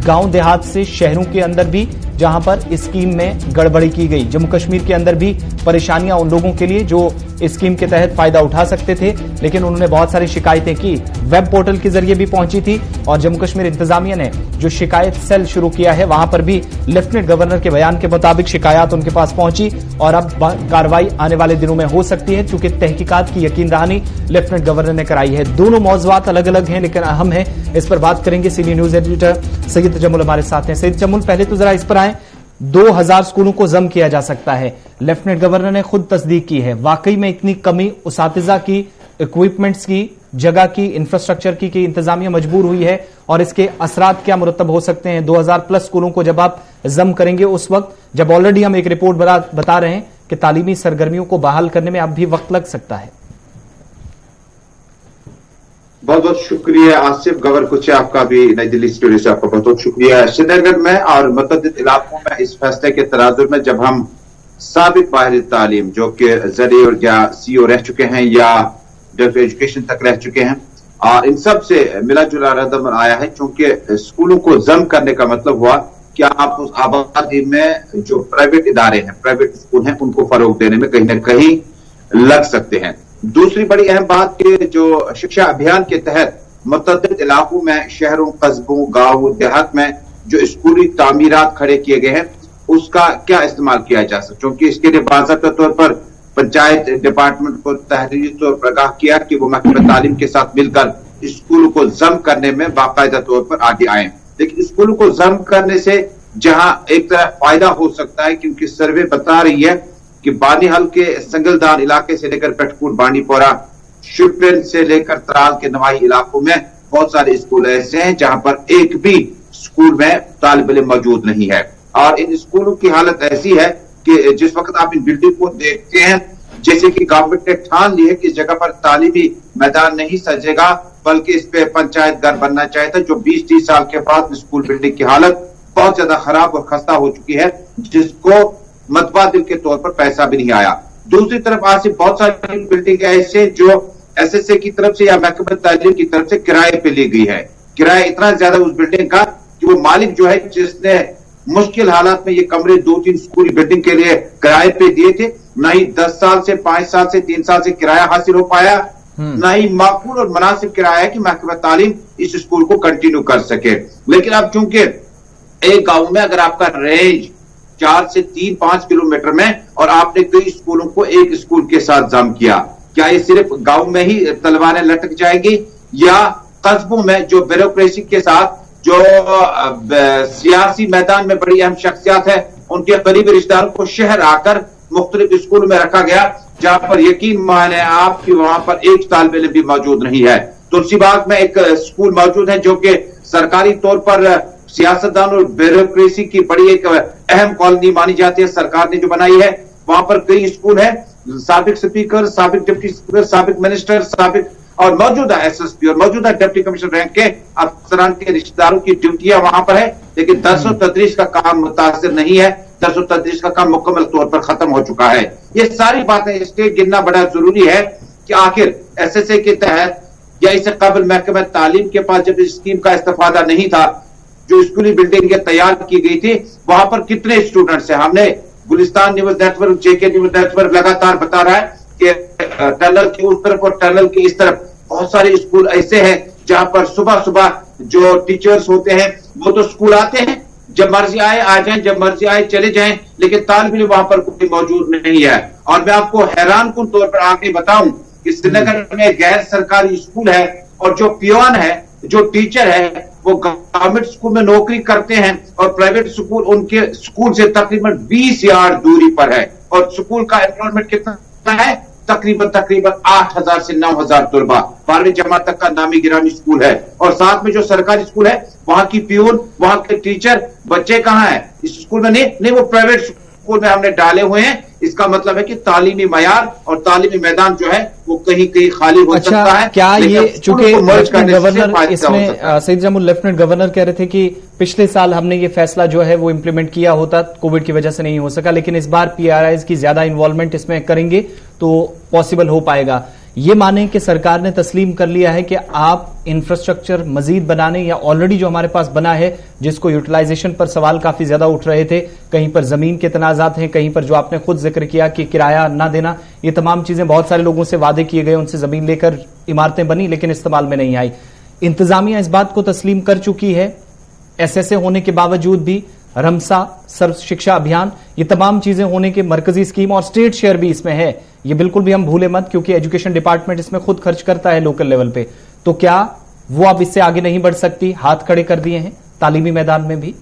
गांव देहात से शहरों के अंदर भी, जहां पर इस स्कीम में गड़बड़ी की गई। जम्मू कश्मीर के अंदर भी परेशानियां उन लोगों के लिए जो इस स्कीम के तहत फायदा उठा सकते थे, लेकिन उन्होंने बहुत सारी शिकायतें की, वेब पोर्टल के जरिए भी पहुंची थी और जम्मू कश्मीर इंतजामिया ने जो शिकायत सेल शुरू किया है वहां पर भी लेफ्टिनेंट गवर्नर के बयान के मुताबिक शिकायत उनके पास पहुंची और अब कार्रवाई आने वाले दिनों में हो सकती है, चूंकि तहकीकात की यकीन दहानी लेफ्टिनेंट गवर्नर ने कराई है। दोनों मौजूआत अलग अलग हैं लेकिन अहम है, इस पर बात करेंगे। Senior news editor Syed Tajammul हमारे साथ हैं। सैयद तजम्मुल, पहले तो जरा इस पर आए, 2000 स्कूलों को जम किया जा सकता है, लेफ्टिनेंट गवर्नर ने खुद तस्दीक की है, वाकई में इतनी कमी उसातिज़ा की, इक्विपमेंट्स की, जगह की, इंफ्रास्ट्रक्चर की कि इंतजामिया मजबूर हुई है और इसके असरात क्या मुरतब हो सकते हैं? 2000 प्लस स्कूलों को जब आप जम करेंगे उस वक्त जब ऑलरेडी हम एक रिपोर्ट बता रहे हैं कि तालीमी सरगर्मियों को बहाल करने में अब भी वक्त लग सकता है। बहुत बहुत शुक्रिया आसिफ गवर कुछ आपका भी नई दिल्ली स्टूडियो से आपका बहुत बहुत शुक्रिया। श्रीनगर में और मुतअद्दिद इलाकों में इस फैसले के तनाजुर में जब हम साबिक माहिर तालीम जो कि जरी और या सीओ रह चुके हैं या डायरेक्टर एजुकेशन तक रह चुके हैं, इन सब से मिला जुला रद्द आया है, क्योंकि स्कूलों को जम करने का मतलब हुआ कि आप उस आबादी में जो प्राइवेट इदारे हैं, प्राइवेट स्कूल हैं, उनको फरोग देने में कहीं ना कहीं लग सकते हैं। दूसरी बड़ी अहम बात कि जो शिक्षा अभियान के तहत मुतअद्दिद इलाकों में, शहरों, कस्बों, गांवों, देहात में जो स्कूली तामीरात खड़े किए गए हैं उसका क्या इस्तेमाल किया जा सकता, क्योंकि इसके लिए बाज़ाब्ता तौर पर पंचायत डिपार्टमेंट को तहरीरी तौर पर आगाह किया कि वो महकमा तालीम के साथ मिलकर स्कूलों को जम करने में बाकायदा तौर पर आगे आए। लेकिन स्कूलों को जम करने से जहां एक तरह फायदा हो सकता है, क्योंकि सर्वे बता रही है कि बानीहाल के संगलदान इलाके से लेकर पेटकूट, बांडीपोरा, शिवपिन से लेकर त्राल के नवाही इलाकों में बहुत सारे स्कूल ऐसे हैं जहां पर एक भी स्कूल में तालिब इल्म मौजूद नहीं है। और इन स्कूलों की हालत ऐसी है कि जिस वक्त आप इन बिल्डिंग को देखते हैं, जैसे कि गवर्नमेंट ने ठान ली है कि इस जगह पर तालीमी मैदान नहीं सजेगा बल्कि इस पे पंचायत घर बनना चाहिए था, जो 20-30 साल के बाद स्कूल बिल्डिंग की हालत बहुत ज्यादा खराब और खस्ता हो चुकी है, जिसको मतबादिल के तौर पर पैसा भी नहीं आया। दूसरी तरफ आज से बहुत सारी बिल्डिंग ऐसे जो एसएसए की तरफ से या महकमा तालीम की तरफ से किराए पे ली गई है। किराया इतना ज्यादा उस बिल्डिंग का कि वो मालिक जो है जिसने मुश्किल हालात में ये कमरे 2-3 स्कूल बिल्डिंग के लिए किराए पे दिए थे। ना ही 10 साल से 5 साल से 3 साल से किराया हासिल हो पाया, ना ही माकूल और मुनासिब किराया है कि महकमा तालीम इस स्कूल को कंटिन्यू कर सके। लेकिन अब चूंकि एक गांव में अगर आपका रेंज 4 से 3-5 किलोमीटर में और आपने कई स्कूलों को एक स्कूल के साथ जम किया, क्या ये सिर्फ गांव में ही तलवारें लटक जाएगी या कस्बों में जो ब्यूरोक्रेसी के साथ जो सियासी मैदान में बड़ी अहम शख्सियत है उनके करीबी रिश्तेदारों को शहर आकर मुख्तलिफ स्कूल में रखा गया, जहां पर यकीन माने आपकी वहां पर एक तालिब इल्म भी मौजूद नहीं है। तुलसीबाग में एक स्कूल मौजूद है जो कि सरकारी तौर पर सियासतदान और ब्यूरोक्रेसी की बड़ी एक अहम कॉलोनी मानी जाती है, सरकार ने जो बनाई है। वहां पर कई स्कूल है, साबिक स्पीकर, साबिक डिप्टी स्पीकर, साबिक मिनिस्टर, साबिक और मौजूदा एसएसपी और मौजूदा डिप्टी कमिश्नर रैंक के अफसरान के रिश्तेदारों की ड्यूटियां वहां पर है, लेकिन दर्स और तदरीस का काम मुतासिर नहीं है। दर्स और तदरीस का काम मुकम्मल तौर पर खत्म हो चुका है। ये सारी बातें इसलिए गिनना बड़ा जरूरी है कि आखिर एसएसए के तहत या इससे कबल महकमा तालीम के पास जब इस स्कीम का इस्तेफादा नहीं था, जो स्कूली बिल्डिंगें तैयार की गई थी, वहां पर कितने स्टूडेंट्स हैं? हमने Gulistan news network, JK news network लगातार बता रहा है कि टनल की उस तरफ और टनल की इस तरफ बहुत सारे स्कूल ऐसे हैं जहां पर सुबह सुबह जो टीचर्स होते हैं वो तो स्कूल आते हैं, जब मर्जी आए आ जाएं, जब मर्जी आए चले जाएं, लेकिन तालिब इल्म वहां पर कोई मौजूद नहीं है। और मैं आपको हैरानकुन तौर पर आगे बताऊं कि श्रीनगर में गैर सरकारी स्कूल है और जो पियोन है, जो टीचर है, वो गवर्नमेंट स्कूल में नौकरी करते हैं और प्राइवेट स्कूल उनके स्कूल से तकरीबन 20 यार्ड दूरी पर है। और स्कूल का एनरोलमेंट कितना है? तकरीबन 8,000 से 9,000 तलबा 12वीं जमात तक का नामी गिरामी स्कूल है। और साथ में जो सरकारी स्कूल है वहां की प्यून, वहां के टीचर, बच्चे कहां हैं? इस स्कूल में नहीं, वो प्राइवेट स्कूल में हमने डाले हुए हैं। इसका मतलब है कि तालीमी मयार और तालीमी मैदान जो है वो कहीं कहीं खाली हो सकता है। क्या ये चूंकि गवर्नर इसमें सईद जामुल लेफ्टिनेंट गवर्नर कह रहे थे कि पिछले साल हमने ये फैसला जो है वो इम्प्लीमेंट किया होता, कोविड की वजह से नहीं हो सका, लेकिन इस बार पीआरआईज की ज्यादा इन्वॉल्वमेंट इसमें करेंगे तो पॉसिबल हो पाएगा। ये माने कि सरकार ने तस्लीम कर लिया है कि आप इंफ्रास्ट्रक्चर मजीद बनाने या ऑलरेडी जो हमारे पास बना है, जिसको यूटिलाइजेशन पर सवाल काफी ज्यादा उठ रहे थे, कहीं पर जमीन के तनाजात हैं, कहीं पर जो आपने खुद जिक्र किया कि किराया ना देना, ये तमाम चीजें बहुत सारे लोगों से वादे किए गए, उनसे जमीन लेकर इमारतें बनी लेकिन इस्तेमाल में नहीं आई। इंतजामिया इस बात को तस्लीम कर चुकी है, एसएसए होने के बावजूद भी रमसा, सर्व शिक्षा अभियान, ये तमाम चीजें होने के मरकजी स्कीम और स्टेट शेयर भी इसमें है, ये बिल्कुल भी हम भूले मत, क्योंकि एजुकेशन डिपार्टमेंट इसमें खुद खर्च करता है लोकल लेवल पे। तो क्या वो अब इससे आगे नहीं बढ़ सकती? हाथ खड़े कर दिए हैं तालीमी मैदान में भी।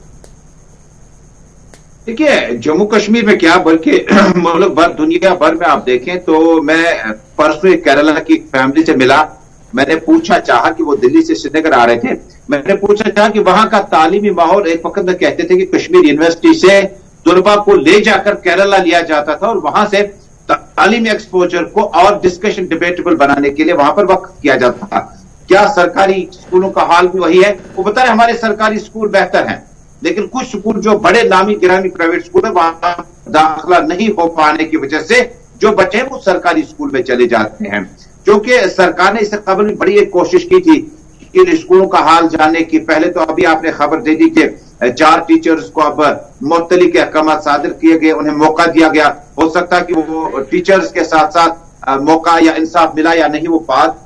देखिए, जम्मू कश्मीर में क्या बल्कि मुल्क भर, दुनिया भर में आप देखें तो मैं परसों केरला की फैमिली से मिला। मैंने पूछा चाहा कि वो दिल्ली से श्रीनगर आ रहे थे, मैंने पूछा चाहा कि वहां का तालीमी माहौल, एक वक्त में कहते थे कि कश्मीर यूनिवर्सिटी से तुलबा को ले जाकर केरला लिया जाता था और वहां से तालीमी एक्सपोजर को और डिस्कशन डिबेटेबल बनाने के लिए वहां पर वक्त किया जाता था। क्या सरकारी स्कूलों का हाल भी वही है? वो बता रहे हमारे सरकारी स्कूल बेहतर हैं, लेकिन कुछ स्कूल जो बड़े नामी गिरामी प्राइवेट स्कूल है वहां दाखिला नहीं हो पाने की वजह से जो बच्चे हैं वो सरकारी स्कूल में चले जाते हैं। क्योंकि सरकार ने इससे कबल भी बड़ी एक कोशिश की थी इन स्कूलों का हाल जानने की। पहले तो अभी आपने खबर दे दी कि 4 टीचर्स को अब मुअत्तली अहकाम सादिर किए गए, उन्हें मौका दिया गया। हो सकता है कि वो टीचर्स के साथ साथ मौका या इंसाफ मिला या नहीं, वो बात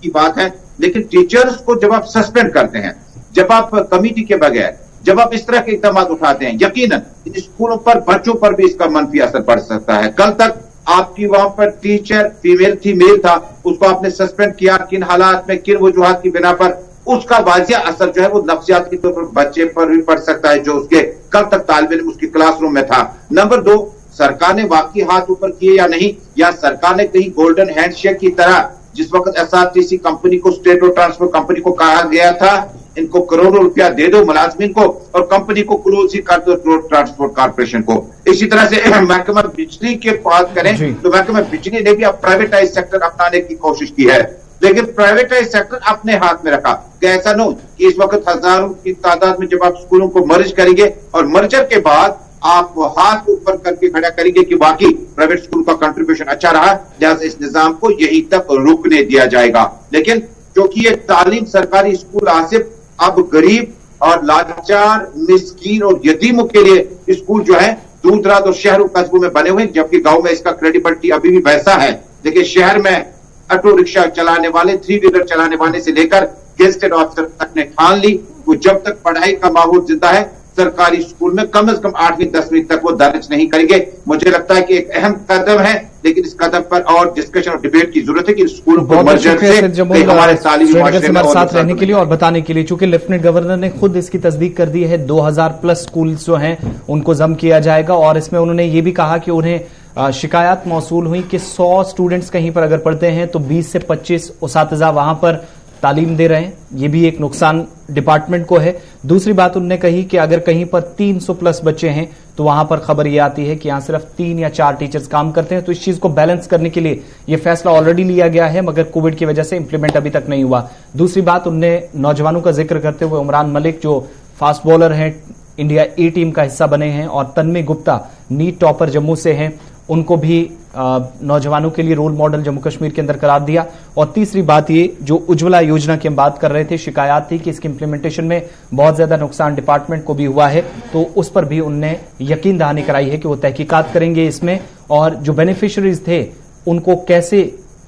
की बात है। लेकिन टीचर्स को जब आप सस्पेंड करते हैं, जब आप कमेटी के बगैर, जब आप इस तरह के इकदाम उठाते हैं, यकीनन इन स्कूलों पर, बच्चों पर भी इसका मनफी असर पड़ सकता है। कल तक आपकी वहां पर टीचर फीमेल थी, मेल था, उसको आपने सस्पेंड किया, किन हालात में, किन वजूहात की बिना पर, उसका वाजिया असर जो है वो नफ्सियाती तौर पर बच्चे पर भी पड़ सकता है जो उसके कल तक तालिब इल्म उसकी क्लासरूम में था। नंबर 2, सरकार ने वाकई हाथ ऊपर किए या नहीं, या सरकार ने कहीं गोल्डन हैंडशेक की तरह, जिस वक्त एसआरटीसी कंपनी को, स्टेट रोड ट्रांसपोर्ट कंपनी को कहा गया था इनको करोड़ों रुपया दे दो मुलाजमीन को और कंपनी को क्लोज ही कर दो रोड ट्रांसपोर्ट कॉर्पोरेशन को। इसी तरह से महकमा बिजली के बात करें तो महकमा बिजली ने भी अब प्राइवेटाइज सेक्टर अपनाने की कोशिश की है, लेकिन प्राइवेटाइज सेक्टर अपने हाथ में रखा कि ऐसा न हो कि इस वक्त हजारों की तादाद में जब आप स्कूलों को मर्ज करेंगे और मर्जर के बाद आप हाथ ऊपर करके खड़ा करेंगे कि बाकी प्राइवेट स्कूल का कंट्रीब्यूशन अच्छा रहा, लिहाजा इस निजाम को यहीं तक रुकने दिया जाएगा। लेकिन क्योंकि ये तालीम सरकारी स्कूल आसिफ अब गरीब और लाचार, मिस्कीन और यतीमों के लिए स्कूल जो है दूर दराज और शहरों कस्बों में बने हुए, जबकि गांव में इसका क्रेडिबिलिटी अभी भी वैसा है। देखिए, शहर में ऑटो रिक्शा चलाने वाले, 3 व्हीलर चलाने वाले से लेकर गेस्टेड ऑफिसर तक ने ठान ली वो जब तक पढ़ाई का माहौल जिंदा है सरकारी स्कूल में कम से कम 8वीं 10वीं तक वो दर्ज नहीं करेंगे। मुझे लगता है कि एक अहम कदम है, लेकिन इस कदम पर और डिस्कशन और डिबेट की जरूरत है कि स्कूलों को मर्जर से हमारे हमारे साथ रहने के लिए और बताने के लिए। चूंकि लेफ्टिनेंट गवर्नर ने खुद इसकी तस्दीक कर दी है, 2000 प्लस स्कूल जो हैं उनको जम किया जाएगा और इसमें उन्होंने ये भी कहा कि उन्हें शिकायत मौसूल हुई कि 100 स्टूडेंट्स कहीं पर अगर पढ़ते हैं तो 20 से 25 उसातिज़ा वहां पर तालीम दे रहे हैं। ये भी एक नुकसान डिपार्टमेंट को है। दूसरी बात उन्होंने कही कि अगर कहीं पर 300 प्लस बच्चे हैं तो वहां पर खबर यह आती है कि यहां सिर्फ 3 या 4 टीचर्स काम करते हैं। तो इस चीज को बैलेंस करने के लिए यह फैसला ऑलरेडी लिया गया है, मगर कोविड की वजह से इंप्लीमेंट अभी तक नहीं हुआ। दूसरी बात, उनने नौजवानों का जिक्र करते हुए उमरान मलिक जो फास्ट बॉलर हैं, इंडिया ए टीम का हिस्सा बने हैं, और तन्मय गुप्ता नीट टॉपर जम्मू से हैं, उनको भी नौजवानों के लिए रोल मॉडल जम्मू कश्मीर के अंदर करार दिया। और तीसरी बात ये, जो उज्ज्वला योजना की हम बात कर रहे थे, शिकायत थी कि इसके इंप्लीमेंटेशन में बहुत ज्यादा नुकसान डिपार्टमेंट को भी हुआ है, तो उस पर भी उनने यकीन दहानी कराई है कि वो तहकीकात करेंगे इसमें, और जो बेनिफिशरीज थे उनको कैसे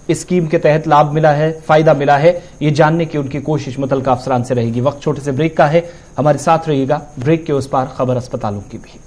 इस स्कीम के तहत लाभ मिला है, फायदा मिला है, ये जानने की उनकी कोशिश मुतल्लिका अफसरान से रहेगी। वक्त छोटे से ब्रेक का है, हमारे साथ रहिएगा। ब्रेक के उस पार खबर अस्पतालों की भी।